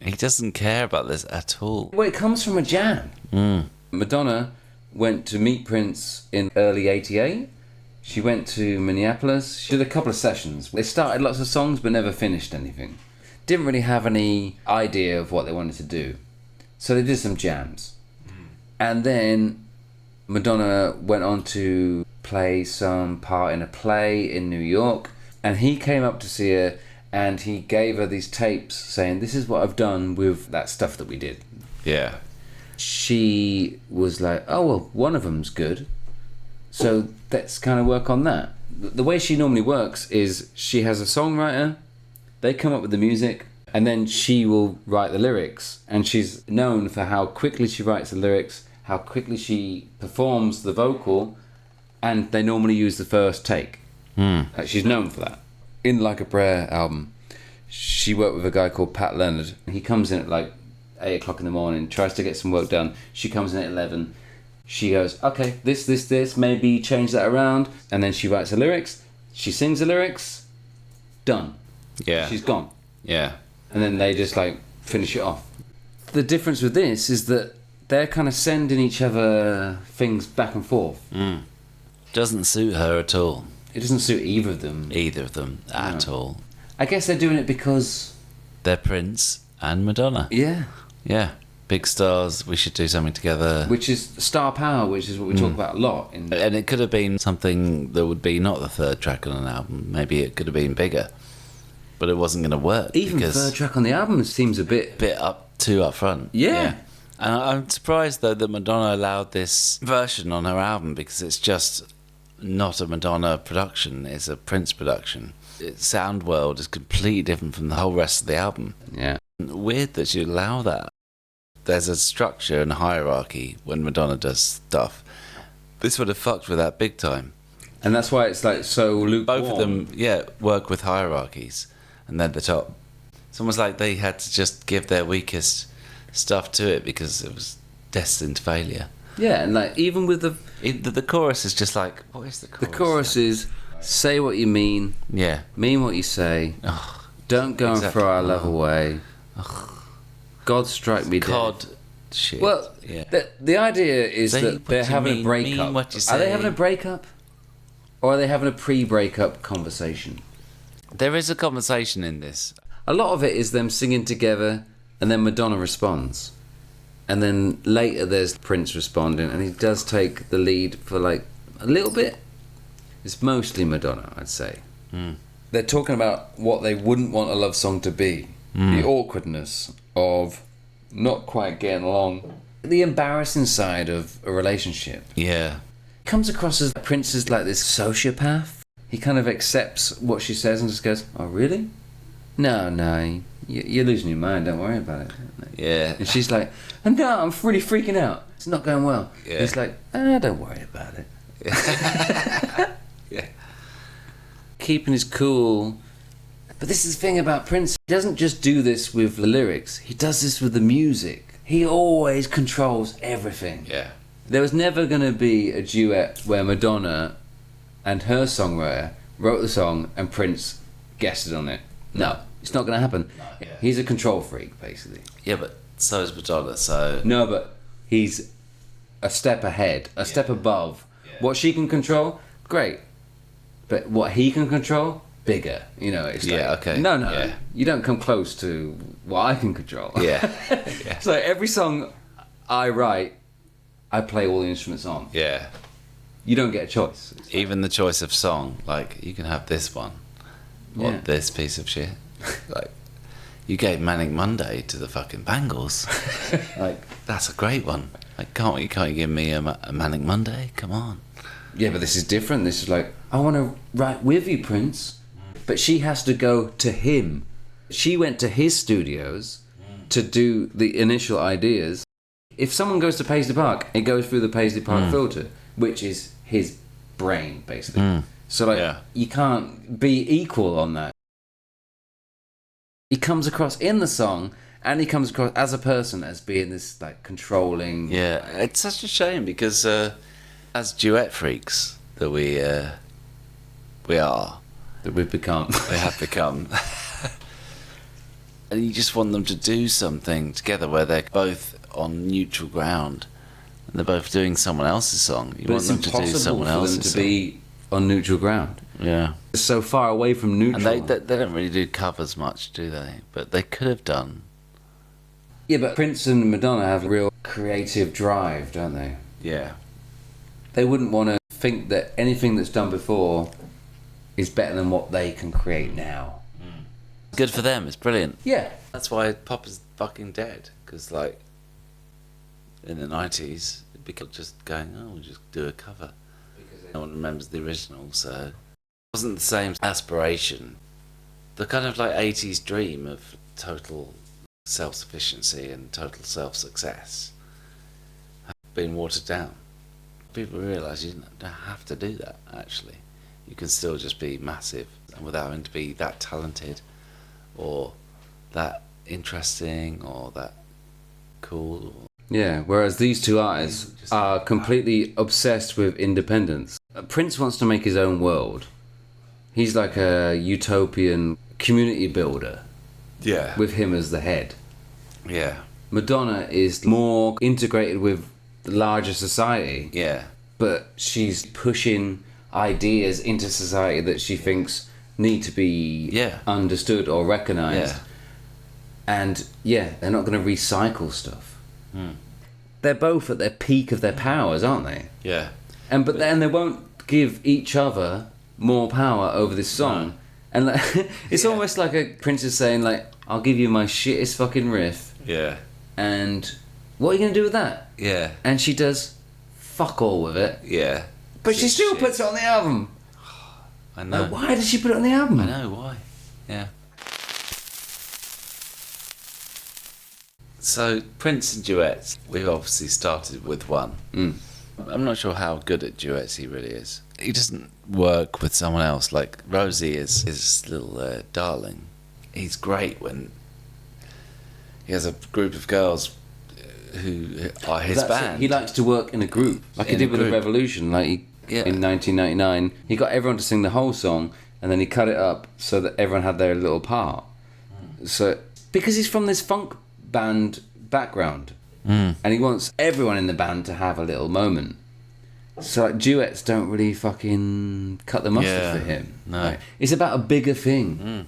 He doesn't care about this at all. Well, it comes from a jam. Madonna went to meet Prince in early '88. She went to Minneapolis. She did a couple of sessions. They started lots of songs but never finished anything. Didn't really have any idea of what they wanted to do. So they did some jams. And then Madonna went on to play some part in a play in New York. And he came up to see her and he gave her these tapes saying, this is what I've done with that stuff that we did. Yeah. She was like, oh, well, one of them's good. So let's kind of work on that. The way she normally works is she has a songwriter, they come up with the music, and then she will write the lyrics. And she's known for how quickly she writes the lyrics, how quickly she performs the vocal, and they normally use the first take. Like, she's known for that. In Like a Prayer album, she worked with a guy called Pat Leonard. He comes in at like 8 o'clock in the morning, tries to get some work done. She comes in at 11. She goes, okay, this, maybe change that around. And then she writes the lyrics. She sings the lyrics. Done. Yeah. She's gone. Yeah. And then they just like finish it off. The difference with this is that they're kind of sending each other things back and forth. Doesn't suit her at all. It doesn't suit either of them. At all. I guess they're doing it because... They're Prince and Madonna. Yeah. Yeah. Big stars, we should do something together. Which is star power, which is what we talk about a lot. And it could have been something that would be not the third track on an album. Maybe it could have been bigger. But it wasn't going to work. Even the third track on the album seems a bit too up front. Yeah. And I'm surprised, though, that Madonna allowed this version on her album, because it's just not a Madonna production, it's a Prince production. Sound world is completely different from the whole rest of the album. Yeah. Weird that you allow that. There's a structure and a hierarchy when Madonna does stuff. This would have fucked with that big time. And that's why it's like so lukewarm. Both of them, work with hierarchies, and they're the top. It's almost like they had to just give their weakest stuff to it because it was destined to failure. Yeah, and like even with the chorus is just like, what is the chorus? The chorus is, say what you mean, mean what you say, don't go and throw our love away, God strike me dead. Shit. Well, the idea is that they're having a breakup. Are they having a breakup? Or are they having a pre-breakup conversation? There is a conversation in this. A lot of it is them singing together, and then Madonna responds. And then later there's Prince responding, and he does take the lead for like a little bit. It's mostly Madonna, I'd say. They're talking about what they wouldn't want a love song to be. The awkwardness of not quite getting along. The embarrassing side of a relationship. Yeah. Comes across as Prince is like this sociopath. He kind of accepts what she says and just goes, oh really? No, you're losing your mind, don't worry about it. Yeah. And she's like, no, I'm really freaking out. It's not going well. Yeah. He's like, don't worry about it. Yeah. Keeping his cool. But this is the thing about Prince. He doesn't just do this with the lyrics. He does this with the music. He always controls everything. Yeah. There was never going to be a duet where Madonna and her songwriter wrote the song and Prince guested on it. No, it's not going to happen. He's a control freak, basically. Yeah, but so is Madonna, so... No, but he's a step ahead, a step above. Yeah. What she can control, great. But what he can control, bigger. You know, it's like, no, you don't come close to what I can control. Yeah. So every song I write, I play all the instruments on. Yeah. You don't get a choice. Even the choice of song, like, you can have this one. Or this piece of shit. Like, you gave Manic Monday to the fucking Bangles. Like, that's a great one. Like, can't you give me a Manic Monday? Come on. Yeah, but this is different. This is like, I want to write with you, Prince. But she has to go to him. She went to his studios to do the initial ideas. If someone goes to Paisley Park, it goes through the Paisley Park filter, which is his brain, basically. So, like, you can't be equal on that. He comes across in the song, and he comes across as a person as being this, like, controlling... Yeah, it's such a shame, because as duet freaks that we are... That we've become. We have become. And you just want them to do something together where they're both on neutral ground and they're both doing someone else's song. You But want it's them to do impossible someone for them else's to song. be on neutral ground. Yeah. It's so far away from neutral. And they don't really do covers much, do they? But they could have done. Yeah, but Prince and Madonna have a real creative drive, don't they? Yeah. They wouldn't want to think that anything that's done before is better than what they can create now. Good for them, it's brilliant. Yeah. That's why pop is fucking dead. Because, like, in the 90s, it became just going, oh, we'll just do a cover. Because no one remembers the original, so... It wasn't the same aspiration. The kind of, like, 80s dream of total self-sufficiency and total self-success have been watered down. People realise you don't have to do that, actually. You can still just be massive and without having to be that talented or that interesting or that cool. Yeah, whereas these two artists are completely obsessed with independence. Prince wants to make his own world. He's like a utopian community builder Yeah. with him as the head. Yeah. Madonna is more integrated with the larger society, Yeah. but she's pushing ideas into society that she thinks need to be Yeah. understood or recognised. Yeah. And yeah, they're not going to recycle stuff. They're both at their peak of their powers, aren't they? Yeah. But then they won't give each other more power over this song. No. And like, it's Yeah. almost like a Prince is saying, like, I'll give you my shittest fucking riff, Yeah. and what are you going to do with that? Yeah. And she does fuck all with it. Yeah. But she still Shit. puts it on the album. I know. Like, why did she put it on the album? I know why. Yeah. So Prince and duets, we've obviously started with one. I'm not sure how good at duets he really is. He doesn't work with someone else. Like Rosie is his little darling. He's great when he has a group of girls who are his That's it. band. He likes to work in a group, like he In did a with the group. Revolution. Like Yeah. in 1999, he got everyone to sing the whole song, and then he cut it up so that everyone had their little part. So because he's from this funk band background, and he wants everyone in the band to have a little moment. So like, duets don't really fucking cut the mustard Yeah. for him. No. Like, it's about a bigger thing.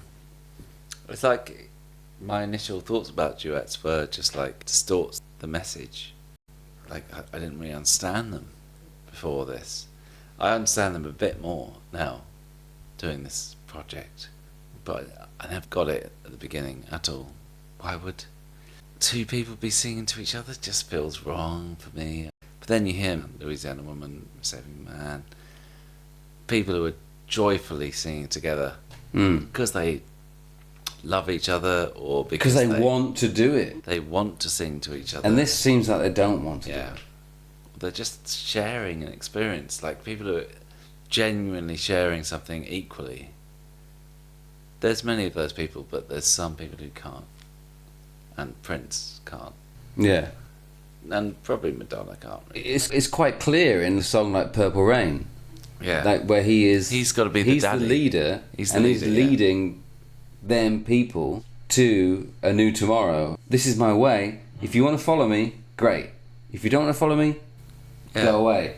It's like my initial thoughts about duets were just like distorts the message. Like I didn't really understand them before this. I understand them a bit more now doing this project, but I never got it at the beginning at all. Why would two people be singing to each other? It just feels wrong for me. But then you hear Louisiana Woman, Saving Man, people who are joyfully singing together because they love each other or Because they want to do it. they want to sing to each other. And this seems like they don't want to do yeah, it. they're just sharing an experience. Like people who are genuinely sharing something equally. There's many of those people, but there's some people who can't, and Prince can't, Yeah. and probably Madonna can't. Really. It's quite clear in the song like Purple Rain, Yeah, like where he's got to be the he's daddy. the leader, He's the and leader, he's yeah. leading them people to a new tomorrow. This is my way. If you want to follow me, great. If you don't want to follow me, Yeah. go away.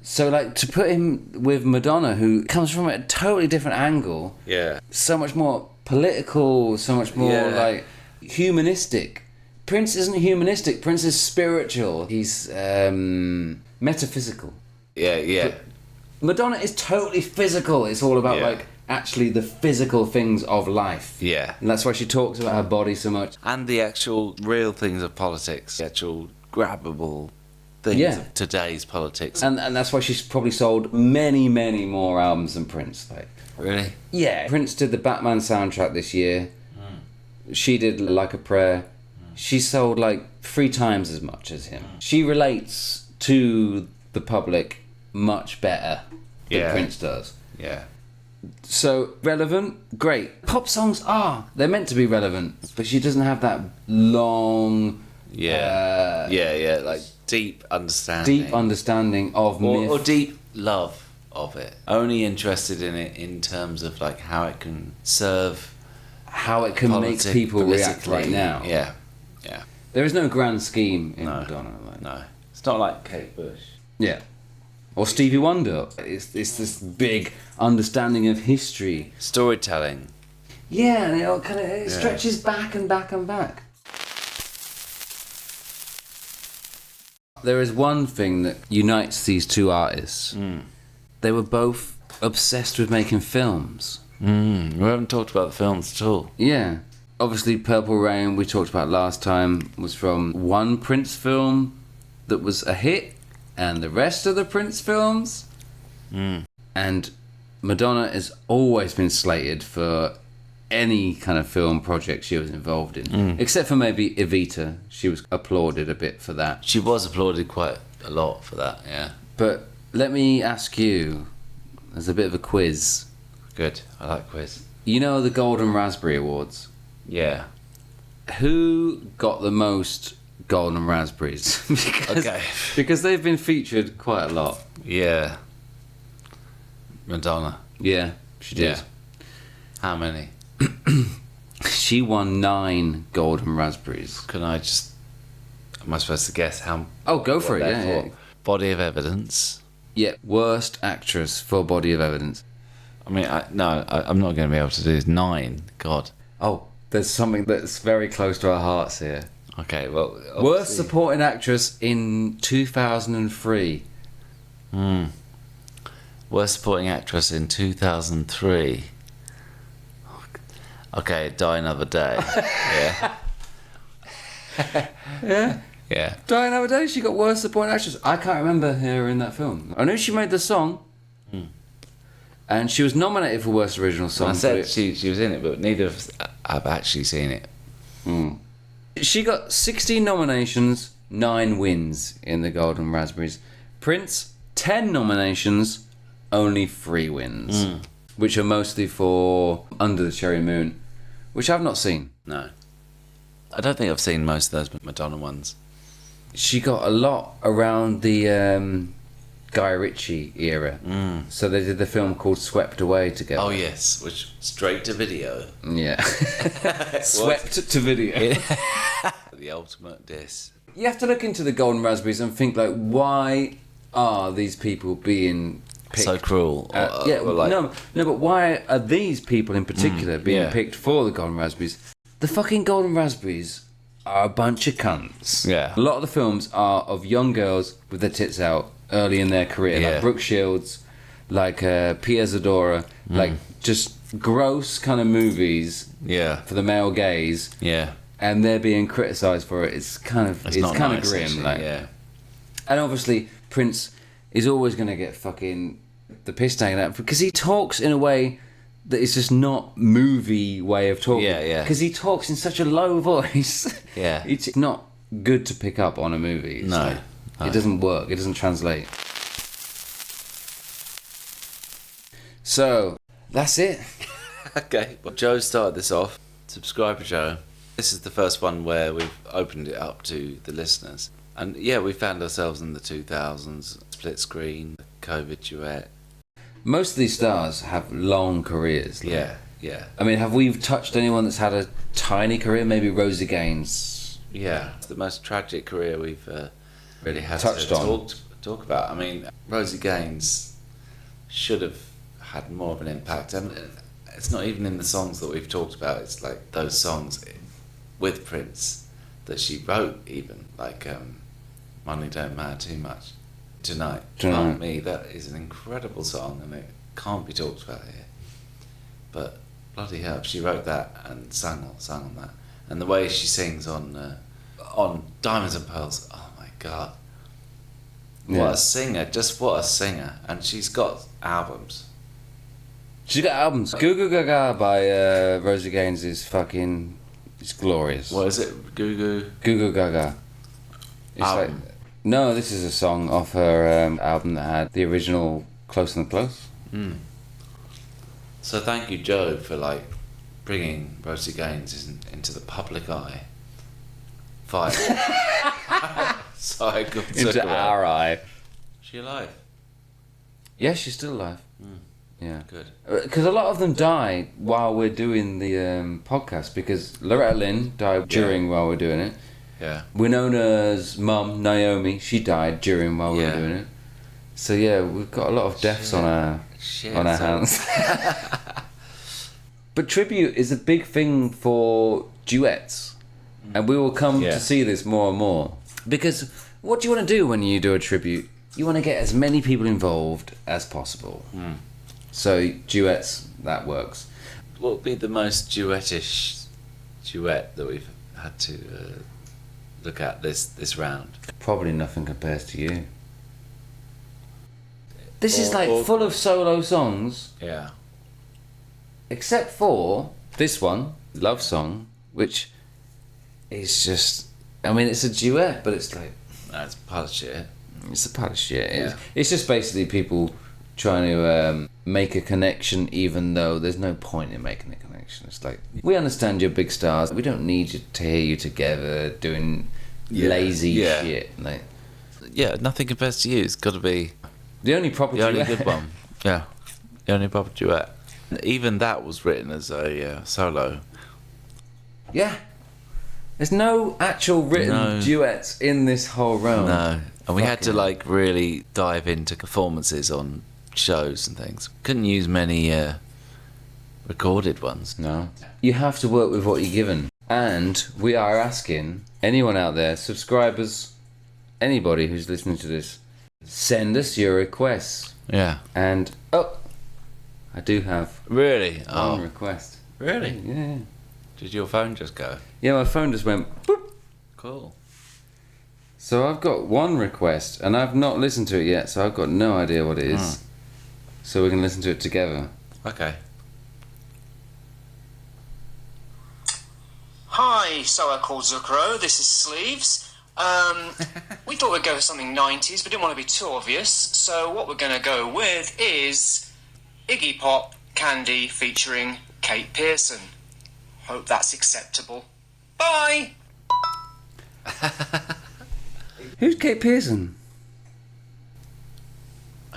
So like to put him with Madonna, who comes from a totally different angle, Yeah, so much more political, so much more Yeah. like humanistic. Prince isn't humanistic. Prince is spiritual. He's metaphysical. yeah. Madonna is totally physical. It's all about Yeah. like actually the physical things of life. Yeah. And that's why she talks about her body so much. And the actual real things of politics, the actual grabbable things Yeah. of today's politics. And that's why she's probably sold many, many more albums than Prince. Like, Really? yeah, Prince did the Batman soundtrack this year. She did Like a Prayer. She sold like 3 times as much as him. She relates to the public much better than Yeah. Prince does. Yeah. So relevant, great. Pop songs they're meant to be relevant, but she doesn't have that long, Yeah. Yeah, like deep understanding. deep understanding of myth. or deep love of it. Only interested in it in terms of like how it can serve how it can make people react right now. Yeah. There is no grand scheme in Madonna. No. It's not like Kate Bush. Yeah. Or Stevie Wonder. It's this big understanding of history. Storytelling. Yeah, and it stretches back and back and back. There is one thing that unites these two artists. They were both obsessed with making films. We haven't talked about the films at all. Yeah. Obviously, Purple Rain, we talked about last time, was from one Prince film that was a hit, and the rest of the Prince films. And Madonna has always been slated for any kind of film project she was involved in, except for maybe Evita. She was applauded a bit for that. She was applauded quite a lot for that, yeah. But let me ask you, as a bit of a quiz. Good, I like quiz. You know the Golden Raspberry Awards? Yeah. Who got the most Golden Raspberries? Because they've been featured quite a lot. Yeah. Madonna. Yeah, she did. Yeah. How many? She won 9 Golden Raspberries. Am I supposed to guess how? Oh, go for it, yeah. Body of evidence. Yeah, worst actress for Body of Evidence. I mean, I'm not going to be able to do this. 9. God. Oh, there's something that's very close to our hearts here. Okay, well... Obviously... Worst supporting actress in 2003. Worst supporting actress in 2003. Okay, Die Another Day. Yeah. Yeah. Yeah. Die Another Day, she got worst supporting actress. I can't remember her in that film. I know she made the song. And she was nominated for worst original song. I said she was in it, but neither of us have actually seen it. She got 16 nominations, 9 wins in the Golden Raspberries. Prince, 10 nominations, only 3 wins. Which are mostly for Under the Cherry Moon, which I've not seen. No. I don't think I've seen most of those Madonna ones. She got a lot around the Guy Ritchie era. So they did the film called Swept Away together. Oh, yes, which straight to video. Yeah. Swept to video. The ultimate diss. You have to look into the Golden Raspberries and think, like, why are these people being picked? So cruel. No, but why are these people in particular being picked for the Golden Raspberries? The fucking Golden Raspberries are a bunch of cunts. Yeah. A lot of the films are of young girls with their tits out early in their career, like Brooke Shields, like Pia Zadora, like just gross kind of movies for the male gaze. Yeah. And they're being criticised for it. It's kind of nice, grim. actually, Like, yeah. And obviously Prince is always going to get fucking the piss taken out because he talks in a way that is just not movie way of talking. Yeah. Because he talks in such a low voice. Yeah. It's not good to pick up on a movie. It's No. It doesn't work. It doesn't translate. So, that's it. Okay. Well, Joe started this off. Subscriber Joe. This is the first one where we've opened it up to the listeners. And yeah, we found ourselves in the 2000s. Split Screen, COVID Duet. Most of these stars have long careers. Yeah. I mean, have we touched anyone that's had a tiny career? Maybe Rosie Gaines. Yeah. It's the most tragic career we've really had touched to on. talk about. I mean, Rosie Gaines should have had more of an impact. And it's not even in the songs that we've talked about. It's like those songs with Prince that she wrote, even like Money Don't Matter Too Much. Tonight. For me, that is an incredible song, and it can't be talked about here. But bloody hell, she wrote that and sang on that, and the way she sings on Diamonds and Pearls. Oh my god, what a singer! Just what a singer, and she's got albums. She's got albums. Goo Goo Gaga by Rosie Gaines is fucking... It's glorious. What is it? Goo Goo? Goo Goo Gaga. It's album? like... No, this is a song off her album that had the original Close and Close. So thank you, Joe, for like bringing Rosie Gaines into the public eye. Into our eye. Is she alive? Yeah, she's still alive. Yeah. Good. Because a lot of them die while we're doing the podcast, because Loretta Lynn died during while we're doing it. Yeah. Winona's mum, Naomi, she died during while we were doing it. So yeah, we've got a lot of deaths on our hands. But tribute is a big thing for duets, and we will come to see this more and more. Because what do you want to do when you do a tribute? You want to get as many people involved as possible. So duets, that works. What would be the most duettish duet that we've had to look at this round? Probably Nothing Compares to You. This is like full of solo songs. Yeah. Except for this one, Love Song, which is just... I mean, it's a duet, but it's like... No, it's a pile of shit. It's a pile of shit. Yeah. It's just basically people trying to make a connection, even though there's no point in making a connection. It's like, we understand you're big stars. We don't need to hear you together doing lazy shit. Like, yeah, Nothing Compares to You. It's got to be the only proper the duet. only good one. Yeah, the only proper duet. Even that was written as a solo. Yeah. There's no actual written duets in this whole round. No. And we had to like really dive into performances on shows and things. Couldn't use many recorded ones. No. You have to work with what you're given. And we are asking anyone out there, subscribers, anybody who's listening to this, send us your requests. Yeah. And, I do have Really? one request. Really? Yeah. Did your phone just go? Yeah, my phone just went boop. Cool. So I've got one request, and I've not listened to it yet, so I've got no idea what it is. So we can listen to it together. Okay. Hi, so I called Zucchero. This is Sleeves. We thought we'd go for something 90s, but didn't want to be too obvious. So what we're going to go with is Iggy Pop, Candy, featuring Kate Pierson. Hope that's acceptable. Bye! Who's Kate Pierson?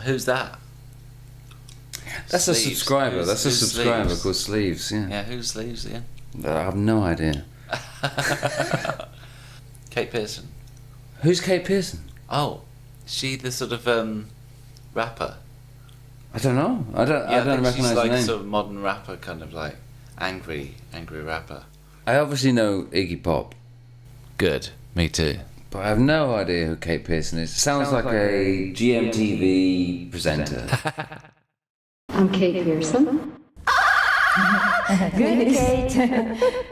Who's that? That's Sleeves. a subscriber. Who's That's a subscriber Sleeves? called Sleeves, yeah. Yeah, who's Sleeves again? I have no idea. Kate Pierson. Who's Kate Pierson? Oh, is she the sort of rapper? I don't know. I don't think recognise she's the like name. sort of modern rapper, kind of like angry rapper. I obviously know Iggy Pop, Good, me too. but I have no idea who Kate Pierson is. Sounds like a GMTV presenter. I'm Kate Pierson. Good, Kate.